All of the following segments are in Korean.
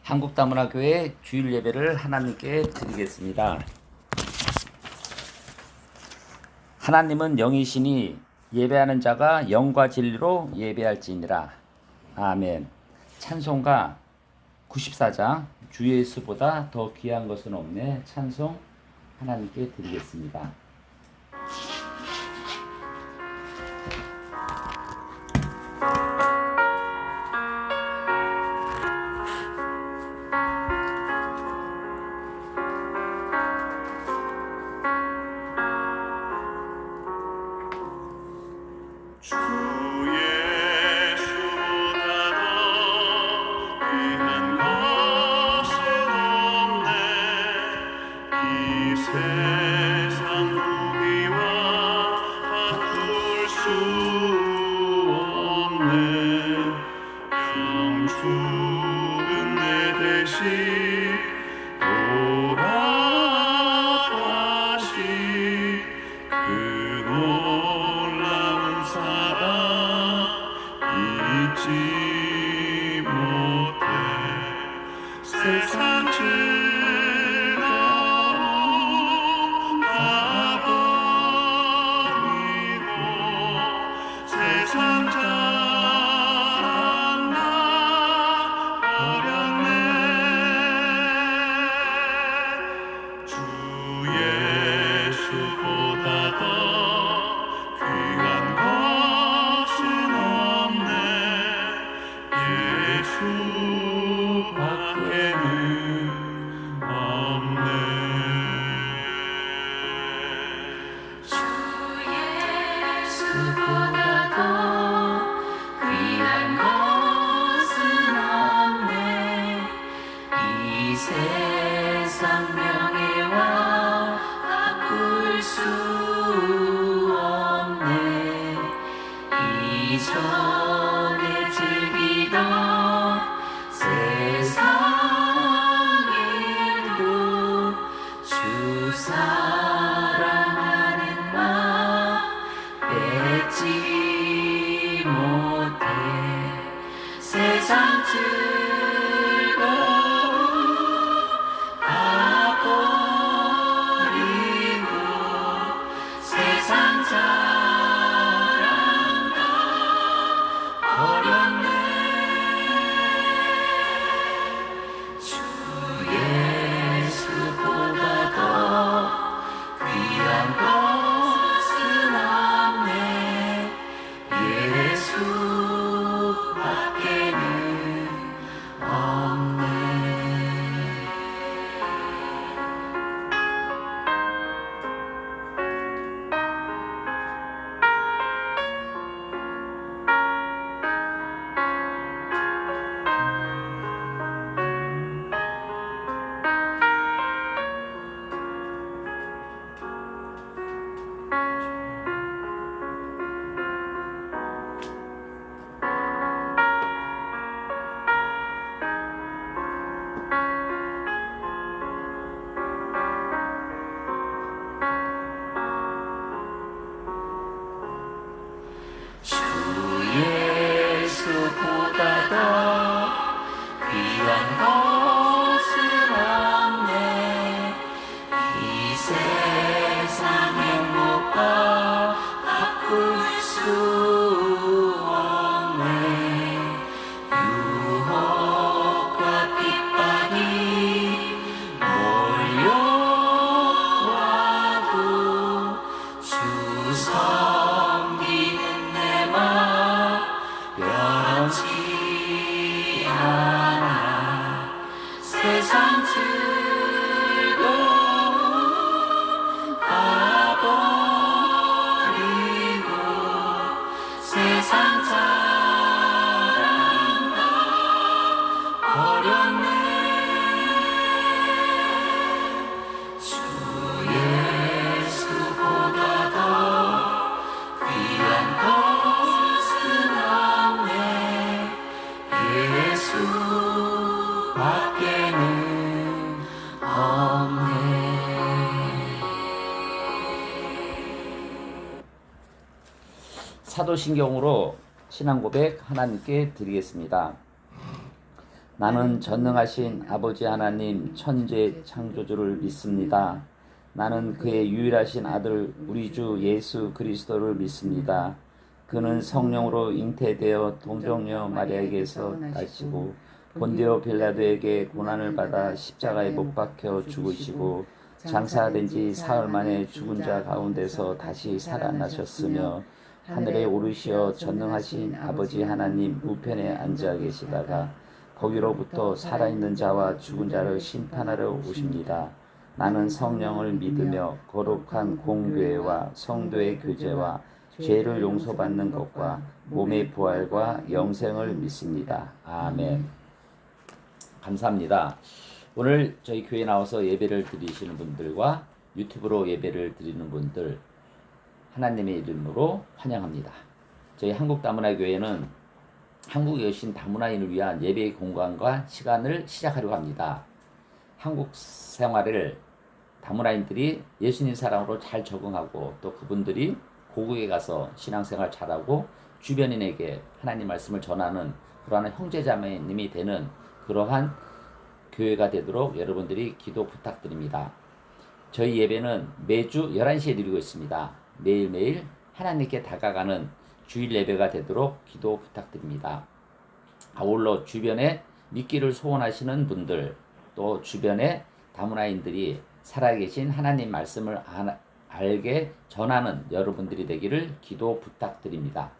한국다문화교회 주일 예배를 하나님께 드리겠습니다. 하나님은 영이시니 예배하는 자가 영과 진리로 예배할지니라. 아멘. 찬송가 94장 주 예수보다 더 귀한 것은 없네. 찬송 하나님께 드리겠습니다. 세상 명예와 바꿀 수 없네. 이전에 즐기던 세상에도 주 사랑하는 마음 뺏지 못해. 세상 예수보다 더 귀한 것은 없네. 이 세상 행복과 바꿀 수 없네. 유혹과 핍박이 몰려와도 주 섬기는 내 맘 변치 않아. 세상 즐거움 다 버리고 세상 자랑 다 버렸네. 주 예수보다 더 귀한 것은 없네. 예수밖에는 없네. 사도신경으로 신앙 고백 하나님께 드리겠습니다. 나는 전능하신 아버지 하나님 천재 창조주를 믿습니다. 나는 그의 유일하신 아들 우리 주 예수 그리스도를 믿습니다. 그는 성령으로 잉태되어 동정녀 마리아에게서 나시고 본디오 빌라도에게 고난을 받아 십자가에 못 박혀 죽으시고 장사된 지 사흘 만에 죽은 자 가운데서 다시 살아나셨으며 하늘에 오르시어 전능하신 아버지 하나님 우편에 앉아 계시다가 거기로부터 살아있는 자와 죽은 자를 심판하러 오십니다. 나는 성령을 믿으며 거룩한 공교회와 성도의 교제와 죄를 용서받는 것과 몸의 부활과 영생을 믿습니다. 아멘. 감사합니다. 오늘 저희 교회 나와서 예배를 드리시는 분들과 유튜브로 예배를 드리는 분들 하나님의 이름으로 환영합니다. 저희 한국다문화교회는 한국에 오신 다문화인을 위한 예배의 공간과 시간을 시작하려고 합니다. 한국 생활을 다문화인들이 예수님 사랑으로 잘 적응하고 또 그분들이 고국에 가서 신앙생활 잘하고 주변인에게 하나님 말씀을 전하는 그러한 형제자매님이 되는 그러한 교회가 되도록 여러분들이 기도 부탁드립니다. 저희 예배는 매주 11시에 드리고 있습니다. 매일매일 하나님께 다가가는 주일 예배가 되도록 기도 부탁드립니다. 아울러 주변에 믿기를 소원하시는 분들 또 주변에 다문화인들이 살아계신 하나님 말씀을 알게 전하는 여러분들이 되기를 기도 부탁드립니다.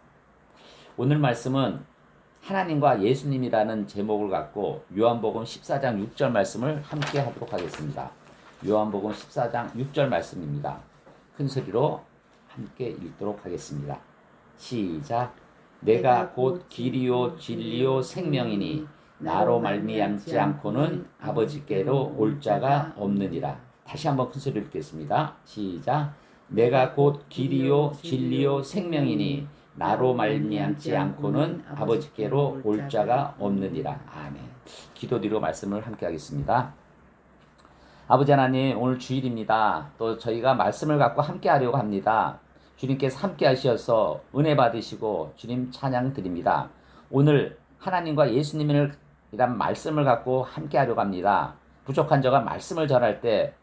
오늘 말씀은 하나님과 예수님이라는 제목을 갖고 요한복음 14장 6절 말씀을 함께 하도록 하겠습니다. 요한복음 14장 6절 말씀입니다. 큰 소리로 함께 읽도록 하겠습니다. 시작. 내가 곧 길이요 진리요 생명이니 나로 말미암지 않고는 아버지께로 올 자가 없느니라. 다시 한번 큰 소리로 읽겠습니다. 시작. 내가 곧 길이요 진리요 생명이니 나로 말미암지 않고는 아버지께로 올 자가 없느니라. 아멘. 기도드리고 말씀을 함께 하겠습니다. 아버지 하나님, 오늘 주일입니다. 또 저희가 말씀을 갖고 함께 하려고 합니다. 주님께서 함께 하셔서 은혜 받으시고 주님 찬양 드립니다. 오늘 하나님과 예수님이란 말씀을 갖고 함께 하려고 합니다. 부족한 저가 말씀을 전할 때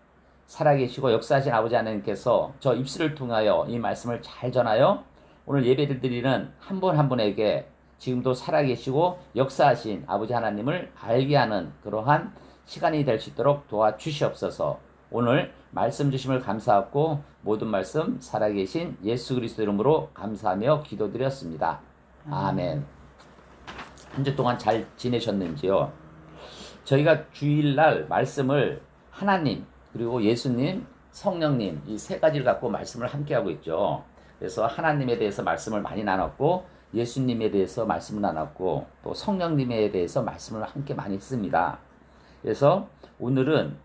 살아계시고 역사하신 아버지 하나님께서 저 입술을 통하여 이 말씀을 잘 전하여 오늘 예배를 드리는 한 분 한 분에게 지금도 살아계시고 역사하신 아버지 하나님을 알게 하는 그러한 시간이 될 수 있도록 도와주시옵소서. 오늘 말씀 주심을 감사하고 모든 말씀 살아계신 예수 그리스도 이름으로 감사하며 기도드렸습니다. 아멘. 한 주 동안 잘 지내셨는지요? 저희가 주일날 말씀을 하나님 그리고 예수님, 성령님 이 세 가지를 갖고 말씀을 함께 하고 있죠. 그래서 하나님에 대해서 말씀을 많이 나눴고 예수님에 대해서 말씀을 나눴고 또 성령님에 대해서 말씀을 함께 많이 했습니다. 그래서 오늘은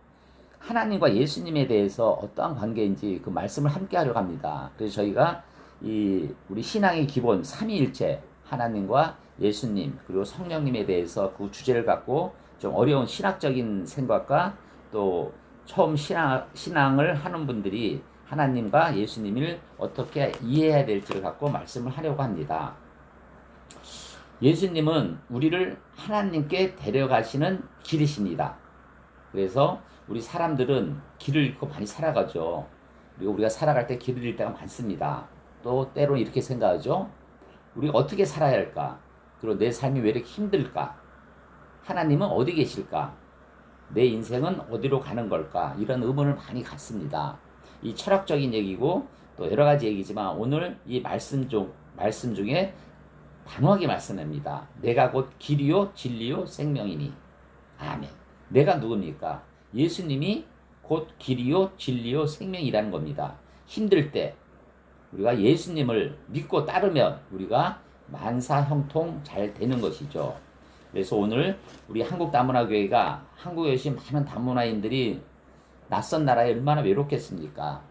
하나님과 예수님에 대해서 어떠한 관계인지 그 말씀을 함께 하려고 합니다. 그래서 저희가 우리 신앙의 기본 삼위일체 하나님과 예수님 그리고 성령님에 대해서 그 주제를 갖고 좀 어려운 신학적인 생각과 또 처음 신앙을 하는 분들이 하나님과 예수님을 어떻게 이해해야 될지를 갖고 말씀을 하려고 합니다. 예수님은 우리를 하나님께 데려가시는 길이십니다. 그래서 우리 사람들은 길을 잃고 많이 살아가죠. 그리고 우리가 살아갈 때 길을 잃을 때가 많습니다. 또 때로는 이렇게 생각하죠. 우리가 어떻게 살아야 할까? 그리고 내 삶이 왜 이렇게 힘들까? 하나님은 어디 계실까? 내 인생은 어디로 가는 걸까? 이런 의문을 많이 갖습니다. 이 철학적인 얘기고 또 여러 가지 얘기지만 오늘 이 말씀 중에 단호하게 말씀합니다. 내가 곧 길이요 진리요 생명이니. 아멘. 내가 누굽니까? 예수님이 곧 길이요 진리요 생명이라는 겁니다. 힘들 때 우리가 예수님을 믿고 따르면 우리가 만사 형통 잘 되는 것이죠. 그래서 오늘 우리 한국다문화교회가 한국에 오신 많은 다문화인들이 낯선 나라에 얼마나 외롭겠습니까?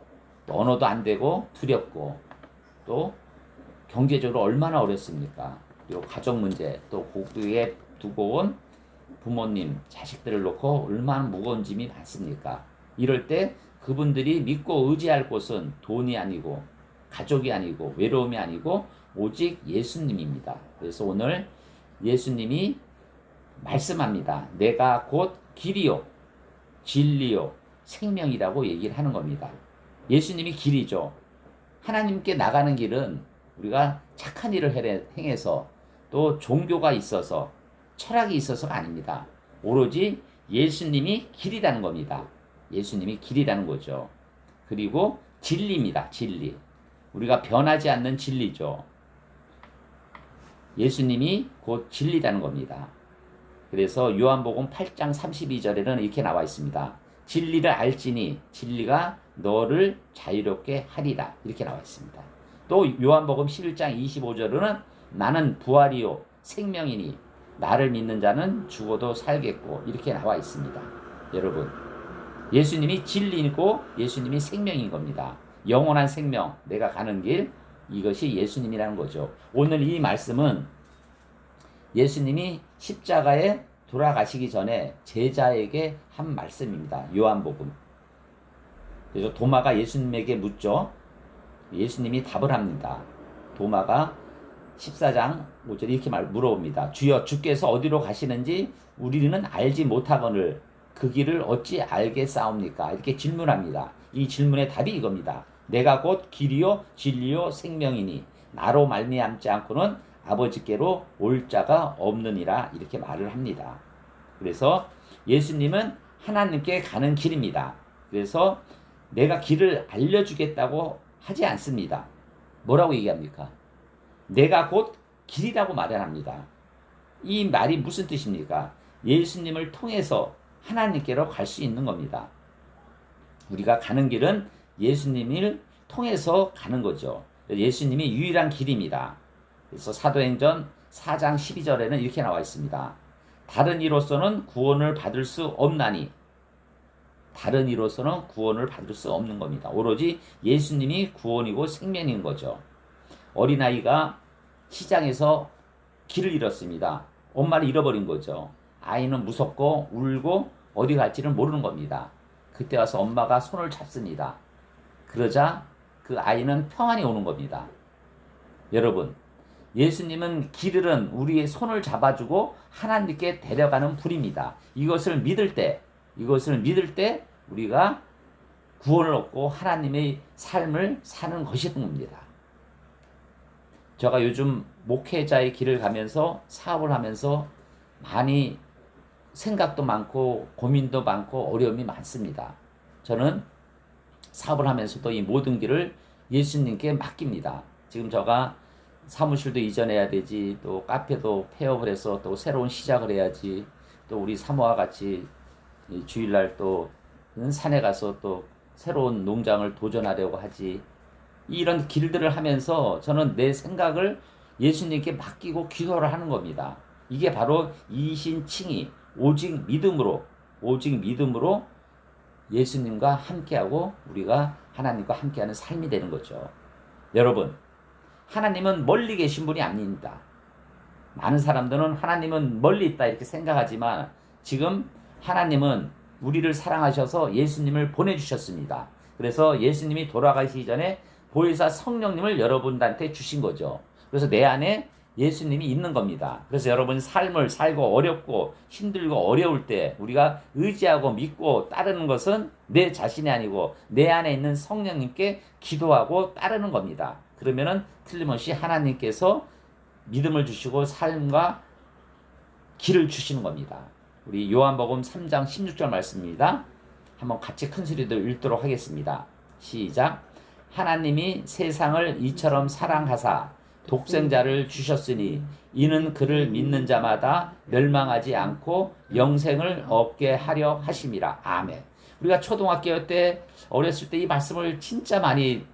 또 언어도 안 되고 두렵고 또 경제적으로 얼마나 어렵습니까? 그리고 가족 문제 또 고국에 두고 온 부모님, 자식들을 놓고 얼마나 무거운 짐이 많습니까? 이럴 때 그분들이 믿고 의지할 곳은 돈이 아니고 가족이 아니고 외로움이 아니고 오직 예수님입니다. 그래서 오늘 예수님이 말씀합니다. 내가 곧 길이요, 진리요, 생명이라고 얘기를 하는 겁니다. 예수님이 길이죠. 하나님께 나가는 길은 우리가 착한 일을 행해서 또 종교가 있어서 철학이 있어서가 아닙니다. 오로지 예수님이 길이라는 겁니다. 예수님이 길이라는 거죠. 그리고 진리입니다. 진리. 우리가 변하지 않는 진리죠. 예수님이 곧 진리라는 겁니다. 그래서 요한복음 8장 32절에는 이렇게 나와 있습니다. 진리를 알지니 진리가 너를 자유롭게 하리라. 이렇게 나와 있습니다. 또 요한복음 11장 25절에는 나는 부활이요 생명이니 나를 믿는 자는 죽어도 살겠고 이렇게 나와 있습니다. 여러분, 예수님이 진리이고 예수님이 생명인 겁니다. 영원한 생명, 내가 가는 길, 이것이 예수님이라는 거죠. 오늘 이 말씀은 예수님이 십자가에 돌아가시기 전에 제자에게 한 말씀입니다. 요한복음. 그래서 도마가 예수님에게 묻죠. 예수님이 답을 합니다. 도마가 14장 5절 이렇게 물어봅니다. 주여, 주께서 어디로 가시는지 우리는 알지 못하거늘 그 길을 어찌 알겠사옵니까? 이렇게 질문합니다. 이 질문의 답이 이겁니다. 내가 곧 길이요 진리요 생명이니 나로 말미암지 않고는 아버지께로 올 자가 없느니라. 이렇게 말을 합니다. 그래서 예수님은 하나님께 가는 길입니다. 그래서 내가 길을 알려주겠다고 하지 않습니다. 뭐라고 얘기합니까? 내가 곧 길이라고 말을 합니다. 이 말이 무슨 뜻입니까? 예수님을 통해서 하나님께로 갈 수 있는 겁니다. 우리가 가는 길은 예수님을 통해서 가는 거죠. 예수님이 유일한 길입니다. 그래서 사도행전 4장 12절에는 이렇게 나와 있습니다. 다른 이로서는 구원을 받을 수 없나니, 다른 이로서는 구원을 받을 수 없는 겁니다. 오로지 예수님이 구원이고 생명인 거죠. 어린아이가 시장에서 길을 잃었습니다. 엄마를 잃어버린 거죠. 아이는 무섭고 울고 어디 갈지를 모르는 겁니다. 그때 와서 엄마가 손을 잡습니다. 그러자 그 아이는 평안이 오는 겁니다. 여러분, 예수님은 길은 우리의 손을 잡아주고 하나님께 데려가는 불입니다. 이것을 믿을 때 우리가 구원을 얻고 하나님의 삶을 사는 것이던 겁니다. 제가 요즘 목회자의 길을 가면서 사업을 하면서 많이 생각도 많고 고민도 많고 어려움이 많습니다. 저는 사업을 하면서도 이 모든 길을 예수님께 맡깁니다. 지금 제가 사무실도 이전해야 되지, 또 카페도 폐업을 해서 또 새로운 시작을 해야지, 또 우리 사모와 같이 주일날 또 산에 가서 또 새로운 농장을 도전하려고 하지. 이런 길들을 하면서 저는 내 생각을 예수님께 맡기고 기도를 하는 겁니다. 이게 바로 이신칭의 오직 믿음으로 예수님과 함께하고 우리가 하나님과 함께하는 삶이 되는 거죠. 여러분, 하나님은 멀리 계신 분이 아닙니다. 많은 사람들은 하나님은 멀리 있다 이렇게 생각하지만 지금 하나님은 우리를 사랑하셔서 예수님을 보내주셨습니다. 그래서 예수님이 돌아가시기 전에 보혜사 성령님을 여러분한테 주신 거죠. 그래서 내 안에 예수님이 있는 겁니다. 그래서 여러분 삶을 살고 어렵고 힘들고 어려울 때 우리가 의지하고 믿고 따르는 것은 내 자신이 아니고 내 안에 있는 성령님께 기도하고 따르는 겁니다. 그러면은 틀림없이 하나님께서 믿음을 주시고 삶과 길을 주시는 겁니다. 우리 요한복음 3장 16절 말씀입니다. 한번 같이 큰 소리로 읽도록 하겠습니다. 시작. 하나님이 세상을 이처럼 사랑하사 독생자를 주셨으니 이는 그를 믿는 자마다 멸망하지 않고 영생을 얻게 하려 하심이라. 아멘. 우리가 초등학교 때 어렸을 때 이 말씀을 진짜 많이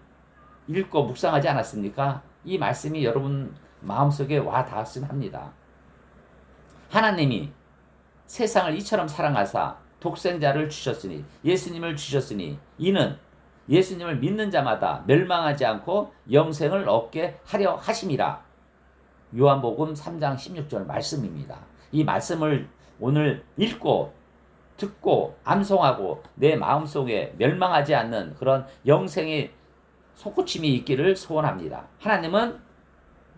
읽고 묵상하지 않았습니까? 이 말씀이 여러분 마음속에 와 닿았으면 합니다. 하나님이 세상을 이처럼 사랑하사 독생자를 주셨으니, 예수님을 주셨으니 이는 예수님을 믿는 자마다 멸망하지 않고 영생을 얻게 하려 하심이라. 요한복음 3장 16절 말씀입니다. 이 말씀을 오늘 읽고 듣고 암송하고 내 마음속에 멸망하지 않는 그런 영생의 솟구침이 있기를 소원합니다. 하나님은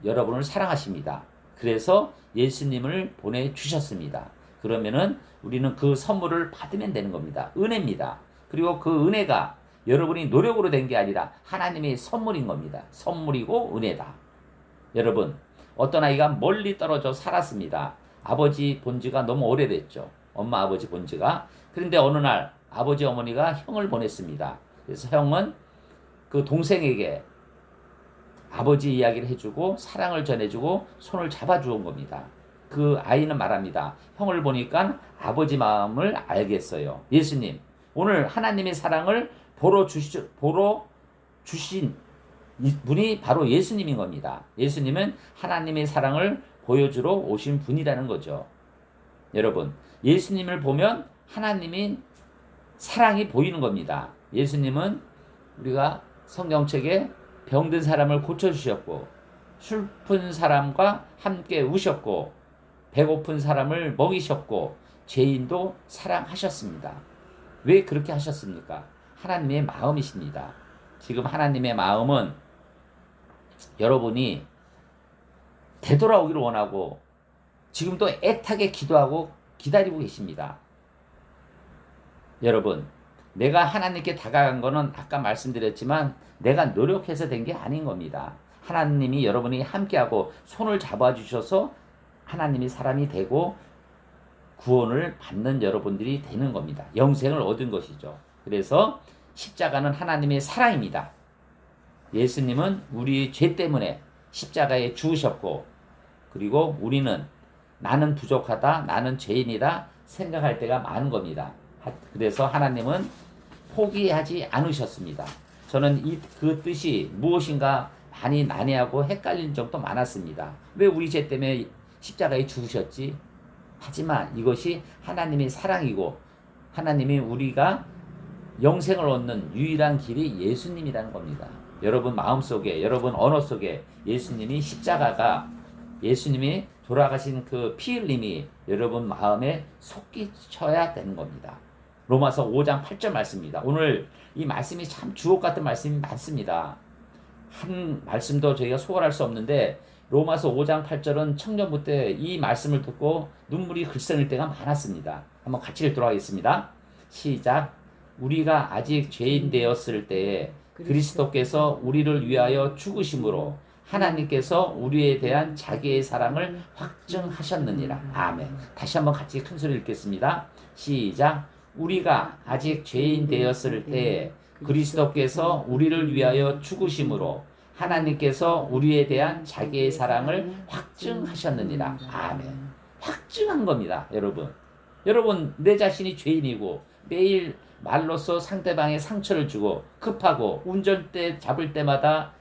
여러분을 사랑하십니다. 그래서 예수님을 보내주셨습니다. 그러면은 우리는 그 선물을 받으면 되는 겁니다. 은혜입니다. 그리고 그 은혜가 여러분이 노력으로 된 게 아니라 하나님의 선물인 겁니다. 선물이고 은혜다. 여러분, 어떤 아이가 멀리 떨어져 살았습니다. 아버지 본 지가 너무 오래됐죠. 엄마 아버지 본 지가. 그런데 어느 날 아버지 어머니가 형을 보냈습니다. 그래서 형은 그 동생에게 아버지 이야기를 해주고 사랑을 전해주고 손을 잡아주은 겁니다. 그 아이는 말합니다. 형을 보니까 아버지 마음을 알겠어요. 예수님, 오늘 하나님의 사랑을 보러 주신 분이 바로 예수님인 겁니다. 예수님은 하나님의 사랑을 보여주러 오신 분이라는 거죠. 여러분, 예수님을 보면 하나님의 사랑이 보이는 겁니다. 예수님은 우리가 성경책에 병든 사람을 고쳐주셨고, 슬픈 사람과 함께 우셨고, 배고픈 사람을 먹이셨고, 죄인도 사랑하셨습니다. 왜 그렇게 하셨습니까? 하나님의 마음이십니다. 지금 하나님의 마음은 여러분이 되돌아오기를 원하고 지금도 애타게 기도하고 기다리고 계십니다. 여러분, 내가 하나님께 다가간 거는 아까 말씀드렸지만 내가 노력해서 된 게 아닌 겁니다. 하나님이 여러분이 함께하고 손을 잡아주셔서 하나님이 사람이 되고 구원을 받는 여러분들이 되는 겁니다. 영생을 얻은 것이죠. 그래서 십자가는 하나님의 사랑입니다. 예수님은 우리 죄 때문에 십자가에 죽으셨고, 그리고 우리는 나는 부족하다, 나는 죄인이다 생각할 때가 많은 겁니다. 그래서 하나님은 포기하지 않으셨습니다. 저는 그 뜻이 무엇인가 많이 난해하고 헷갈리는 적도 많았습니다. 왜 우리 죄 때문에 십자가에 죽으셨지? 하지만 이것이 하나님의 사랑이고 하나님이 우리가 영생을 얻는 유일한 길이 예수님이라는 겁니다. 여러분 마음속에, 여러분 언어 속에 예수님이 십자가가, 예수님이 돌아가신 그 피 흘림이 여러분 마음에 솟기쳐야 되는 겁니다. 로마서 5장 8절 말씀입니다. 오늘 이 말씀이 참 주옥 같은 말씀이 많습니다. 한 말씀도 저희가 소홀할 수 없는데 로마서 5장 8절은 청년부 때 이 말씀을 듣고 눈물이 글썽일 때가 많았습니다. 한번 같이 읽도록 하겠습니다. 시작. 우리가 아직 죄인 되었을 때에 그리스도께서 우리를 위하여 죽으심으로 하나님께서 우리에 대한 자기의 사랑을 확증하셨느니라. 아멘. 다시 한번 같이 큰 소리 읽겠습니다. 시작. 우리가 아직 죄인 되었을 때에 그리스도께서 우리를 위하여 죽으심으로 하나님께서 우리에 대한 자기의 사랑을 확증하셨느니라. 아멘. 확증한 겁니다, 여러분. 여러분, 내 자신이 죄인이고 매일 말로써 상대방에 상처를 주고 급하고 운전대 잡을 때마다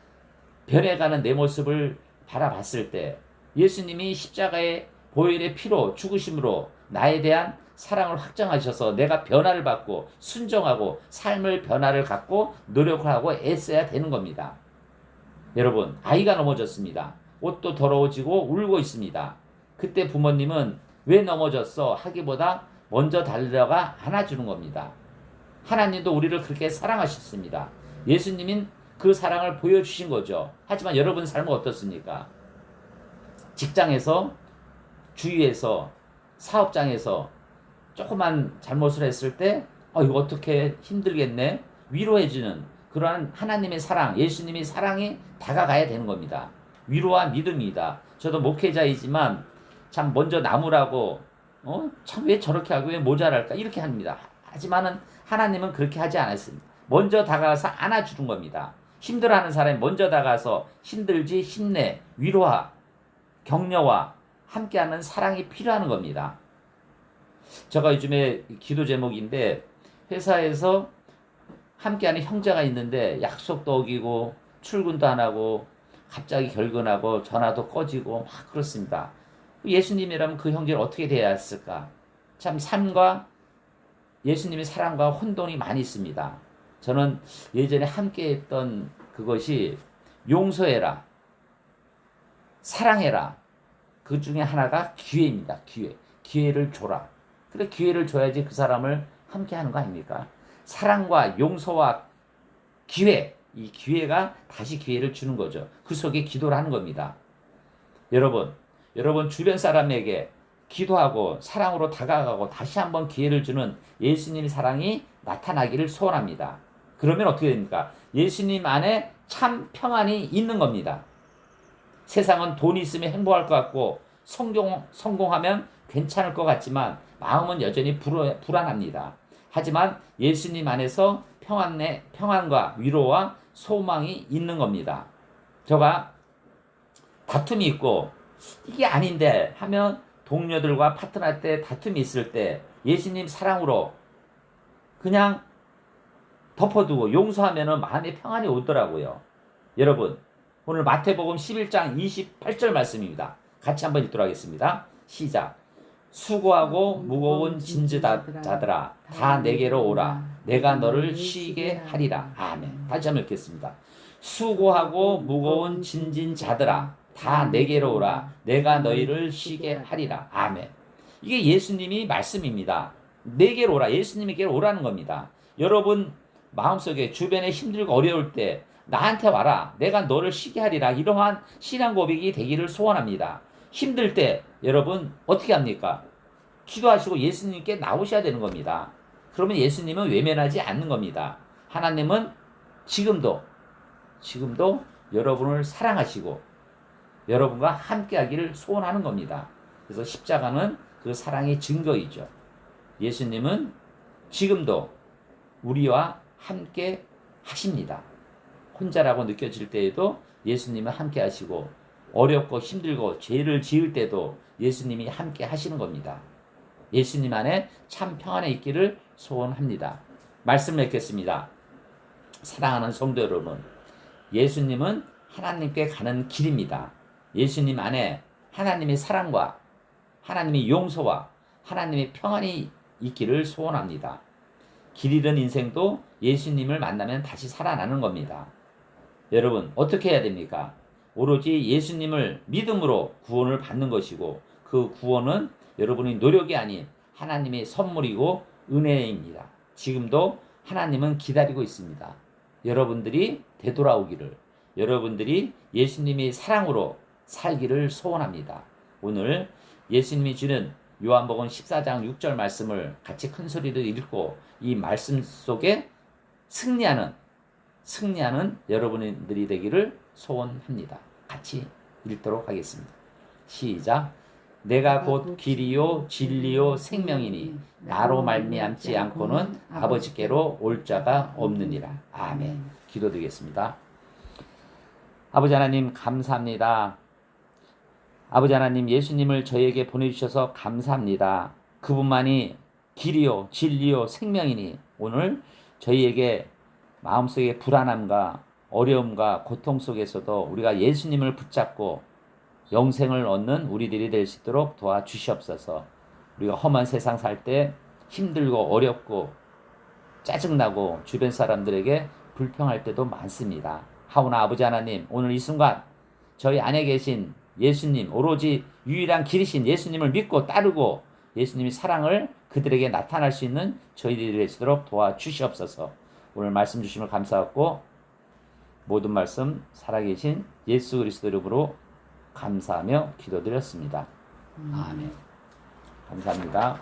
변해가는 내 모습을 바라봤을 때 예수님이 십자가의 보혈의 피로 죽으심으로 나에 대한 사랑을 확정하셔서 내가 변화를 받고 순종하고 삶을 변화를 갖고 노력을 하고 애써야 되는 겁니다. 여러분, 아이가 넘어졌습니다. 옷도 더러워지고 울고 있습니다. 그때 부모님은 왜 넘어졌어 하기보다 먼저 달려가 안아주는 겁니다. 하나님도 우리를 그렇게 사랑하셨습니다. 예수님은 그 사랑을 보여주신 거죠. 하지만 여러분 삶은 어떻습니까? 직장에서, 주위에서, 사업장에서 조그만 잘못을 했을 때 이거 어떻게 힘들겠네? 위로해주는 그러한 하나님의 사랑, 예수님의 사랑이 다가가야 되는 겁니다. 위로와 믿음이다. 저도 목회자이지만 참 먼저 나무라고 참 왜 저렇게 하고 왜 모자랄까 이렇게 합니다. 하지만은 하나님은 그렇게 하지 않았습니다. 먼저 다가가서 안아주는 겁니다. 힘들어하는 사람이 먼저 다가가서 힘들지, 힘내, 위로와 격려와 함께하는 사랑이 필요한 겁니다. 제가 요즘에 기도 제목인데 회사에서 함께하는 형제가 있는데 약속도 어기고 출근도 안 하고 갑자기 결근하고 전화도 꺼지고 막 그렇습니다. 예수님이라면 그 형제를 어떻게 대해야 했을까? 참 삶과 예수님의 사랑과 혼돈이 많이 있습니다. 저는 예전에 함께 했던 그것이 용서해라, 사랑해라. 그 중에 하나가 기회입니다. 기회를 줘라. 그래, 기회를 줘야지 그 사람을 함께 하는 거 아닙니까? 사랑과 용서와 기회, 이 기회가 다시 기회를 주는 거죠. 그 속에 기도를 하는 겁니다. 여러분 주변 사람에게 기도하고 사랑으로 다가가고 다시 한번 기회를 주는 예수님의 사랑이 나타나기를 소원합니다. 그러면 어떻게 됩니까? 예수님 안에 참 평안이 있는 겁니다. 세상은 돈이 있으면 행복할 것 같고 성공하면 괜찮을 것 같지만 마음은 여전히 불안합니다. 하지만 예수님 안에서 평안과 위로와 소망이 있는 겁니다. 저가 다툼이 있고 이게 아닌데 하면 동료들과 파트너 때 다툼이 있을 때 예수님 사랑으로 그냥 덮어두고 용서하면 마음의 평안이 오더라고요. 여러분, 오늘 마태복음 11장 28절 말씀입니다. 같이 한번 읽도록 하겠습니다. 시작. 수고하고 무거운 짐자들아 다 내게로 오라. 내가 너를 쉬게 하리라. 아멘. 다시 한번 읽겠습니다. 수고하고 무거운 짐진 자들아 다 내게로 오라. 내가 너희를 쉬게 하리라. 아멘. 이게 예수님이 말씀입니다. 내게로 오라. 예수님에게로 오라는 겁니다. 여러분 마음속에 주변에 힘들고 어려울 때 나한테 와라. 내가 너를 쉬게 하리라. 이러한 신앙 고백이 되기를 소원합니다. 힘들 때 여러분 어떻게 합니까? 기도하시고 예수님께 나오셔야 되는 겁니다. 그러면 예수님은 외면하지 않는 겁니다. 하나님은 지금도 여러분을 사랑하시고 여러분과 함께하기를 소원하는 겁니다. 그래서 십자가는 그 사랑의 증거이죠. 예수님은 지금도 우리와 함께 하십니다. 혼자라고 느껴질 때에도 예수님은 함께 하시고 어렵고 힘들고 죄를 지을 때도 예수님이 함께 하시는 겁니다. 예수님 안에 참 평안에 있기를 소원합니다. 말씀을 읽겠습니다. 사랑하는 성도 여러분, 예수님은 하나님께 가는 길입니다. 예수님 안에 하나님의 사랑과 하나님의 용서와 하나님의 평안이 있기를 소원합니다. 길 잃은 인생도 예수님을 만나면 다시 살아나는 겁니다. 여러분 어떻게 해야 됩니까? 오로지 예수님을 믿음으로 구원을 받는 것이고 그 구원은 여러분의 노력이 아닌 하나님의 선물이고 은혜입니다. 지금도 하나님은 기다리고 있습니다. 여러분들이 되돌아오기를, 여러분들이 예수님의 사랑으로 살기를 소원합니다. 오늘 예수님이 주는 요한복음 14장 6절 말씀을 같이 큰 소리로 읽고 이 말씀 속에 승리하는 여러분들이 되기를 소원합니다. 같이 읽도록 하겠습니다. 시작. 내가 곧 길이요 진리요 생명이니 나로 말미암지 않고는 아버지께로 올 자가 없느니라. 아멘. 기도드리겠습니다. 아버지 하나님 감사합니다. 아버지 하나님 예수님을 저에게 보내주셔서 감사합니다. 그분만이 길이요 진리요 생명이니 오늘 저희에게 마음속의 불안함과 어려움과 고통 속에서도 우리가 예수님을 붙잡고 영생을 얻는 우리들이 될 수 있도록 도와주시옵소서. 우리가 험한 세상 살 때 힘들고 어렵고 짜증나고 주변 사람들에게 불평할 때도 많습니다. 하오나 아버지 하나님 오늘 이 순간 저희 안에 계신 예수님 오로지 유일한 길이신 예수님을 믿고 따르고 예수님의 사랑을 그들에게 나타날 수 있는 저희들이 될 수 있도록 도와주시옵소서. 오늘 말씀 주심을 감사하고 모든 말씀 살아계신 예수 그리스도 이름으로 감사하며 기도드렸습니다. 아멘. 감사합니다.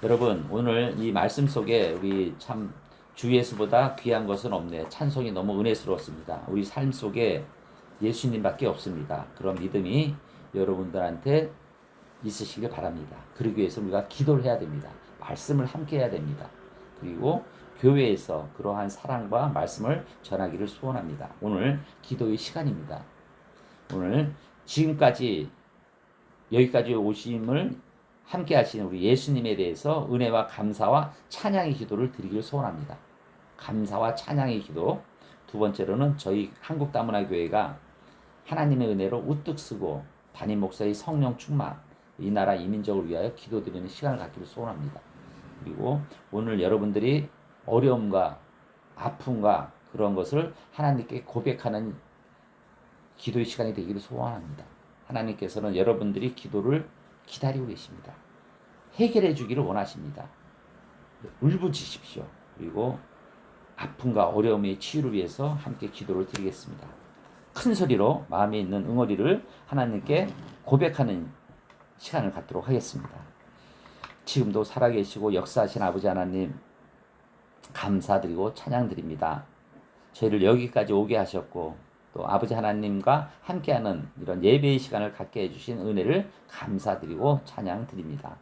여러분 오늘 이 말씀 속에 우리 참 주 예수보다 귀한 것은 없네. 찬송이 너무 은혜스러웠습니다. 우리 삶 속에 예수님밖에 없습니다. 그런 믿음이 여러분들한테 있으시길 바랍니다. 그러기 위해서 우리가 기도를 해야 됩니다. 말씀을 함께 해야 됩니다. 그리고 교회에서 그러한 사랑과 말씀을 전하기를 소원합니다. 오늘 기도의 시간입니다. 오늘 지금까지 여기까지 오심을 함께 하시는 우리 예수님에 대해서 은혜와 감사와 찬양의 기도를 드리기를 소원합니다. 감사와 찬양의 기도. 두 번째로는 저희 한국다문화교회가 하나님의 은혜로 우뚝 서고 담임 목사의 성령 충만, 이 나라 이민족을 위하여 기도드리는 시간을 갖기를 소원합니다. 그리고 오늘 여러분들이 어려움과 아픔과 그런 것을 하나님께 고백하는 기도의 시간이 되기를 소원합니다. 하나님께서는 여러분들이 기도를 기다리고 계십니다. 해결해 주기를 원하십니다. 울부짖으십시오. 그리고 아픔과 어려움의 치유를 위해서 함께 기도를 드리겠습니다. 큰 소리로 마음에 있는 응어리를 하나님께 고백하는 시간을 갖도록 하겠습니다. 지금도 살아계시고 역사하신 아버지 하나님 감사드리고 찬양드립니다. 저희를 여기까지 오게 하셨고 또 아버지 하나님과 함께하는 이런 예배의 시간을 갖게 해주신 은혜를 감사드리고 찬양드립니다.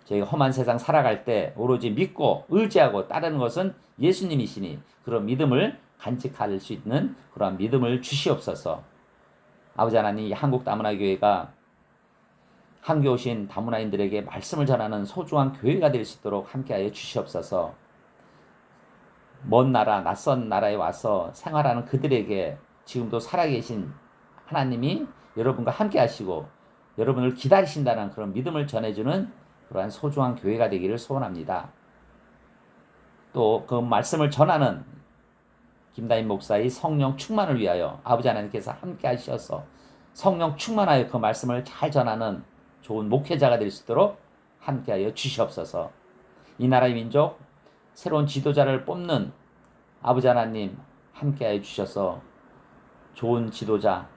저희가 험한 세상 살아갈 때 오로지 믿고 의지하고 따르는 것은 예수님이시니 그런 믿음을 간직할 수 있는 그러한 믿음을 주시옵소서. 아버지 하나님, 이 한국 다문화교회가 한교에 오신 다문화인들에게 말씀을 전하는 소중한 교회가 될 수 있도록 함께하여 주시옵소서. 먼 나라, 낯선 나라에 와서 생활하는 그들에게 지금도 살아계신 하나님이 여러분과 함께 하시고 여러분을 기다리신다는 그런 믿음을 전해주는 그러한 소중한 교회가 되기를 소원합니다. 또 그 말씀을 전하는 김다인 목사의 성령 충만을 위하여 아버지 하나님께서 함께 하셔서 성령 충만하여 그 말씀을 잘 전하는 좋은 목회자가 될 수 있도록 함께하여 주시옵소서. 이 나라의 민족 새로운 지도자를 뽑는 아버지 하나님 함께하여 주셔서 좋은 지도자,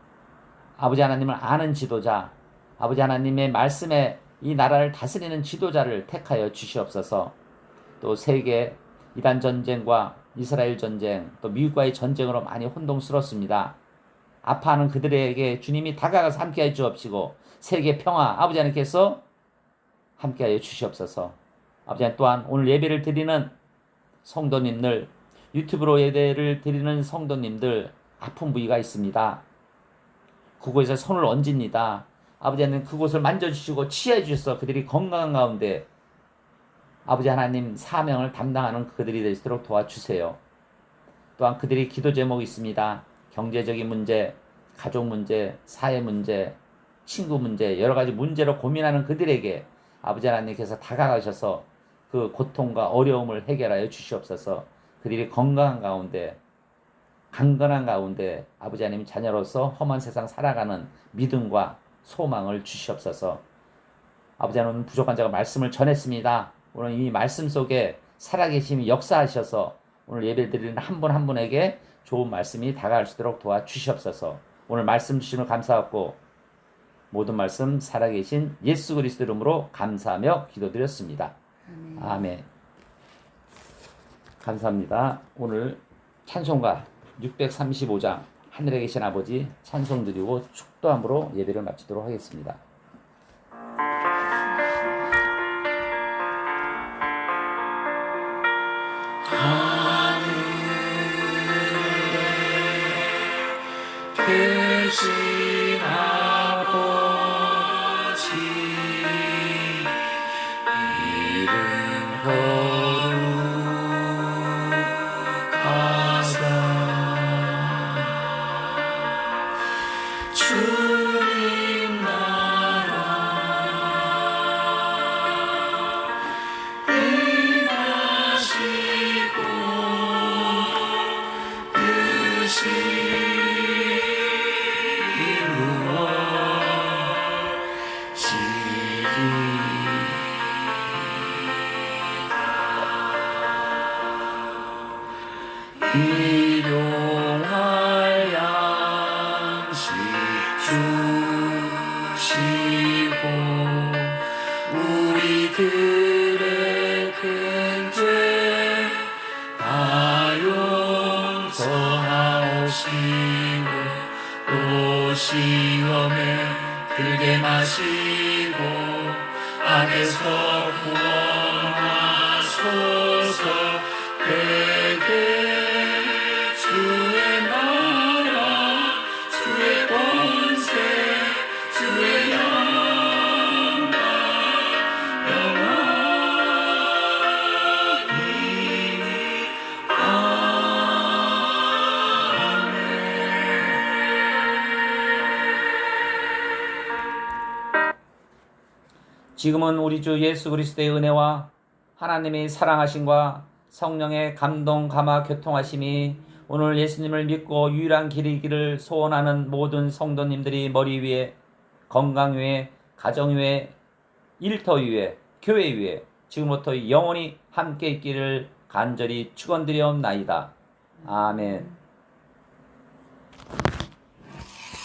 아버지 하나님을 아는 지도자, 아버지 하나님의 말씀에 이 나라를 다스리는 지도자를 택하여 주시옵소서. 또 세계 이란 전쟁과 이스라엘 전쟁, 또 미국과의 전쟁으로 많이 혼동스럽습니다. 아파하는 그들에게 주님이 다가가서 함께하여 주옵시고 세계 평화 아버지 하나님께서 함께하여 주시옵소서. 아버지 하나님 또한 오늘 예배를 드리는 성도님들, 유튜브로 예배를 드리는 성도님들 아픈 부위가 있습니다. 그곳에 손을 얹습니다. 아버지 하나님 그곳을 만져주시고 치유해 주셔서 그들이 건강한 가운데 아버지 하나님 사명을 담당하는 그들이 될 수 있도록 도와주세요. 또한 그들이 기도 제목이 있습니다. 경제적인 문제, 가족 문제, 사회 문제, 친구 문제, 여러 가지 문제로 고민하는 그들에게 아버지 하나님께서 다가가셔서 그 고통과 어려움을 해결하여 주시옵소서. 그들이 건강한 가운데, 강건한 가운데 아버지 하나님 자녀로서 험한 세상 살아가는 믿음과 소망을 주시옵소서. 아버지 하나님 부족한 자가 말씀을 전했습니다. 오늘 이 말씀 속에 살아계심이 역사하셔서 오늘 예배드리는 한 분 한 분에게 좋은 말씀이 다가갈 수 있도록 도와주시옵소서. 오늘 말씀 주심을 감사하고 모든 말씀 살아계신 예수 그리스도 이름으로 감사하며 기도드렸습니다. 아멘. 감사합니다. 오늘 찬송가 635장 하늘에 계신 아버지 찬송 드리고 축도함으로 예배를 마치도록 하겠습니다. 계신 아버지 이름 거룩하사 주님 나라 임하시고 뜻이 일용할 양식 주시고 우리들의 큰 죄 다 용서하옵시고 또 시험에 들게 마시고 악에서 구원하소서. 되게 주의 나라 주의 권세 주의 영광 영원히 아멘. 지금은 우리 주 예수 그리스도의 은혜와 하나님의 사랑하심과 성령의 감동 감화 교통하심이 오늘 예수님을 믿고 유일한 길이기를 소원하는 모든 성도님들이 머리 위에, 건강 위에, 가정 위에, 일터 위에, 교회 위에 지금부터 영원히 함께 있기를 간절히 축원드리옵나이다. 아멘.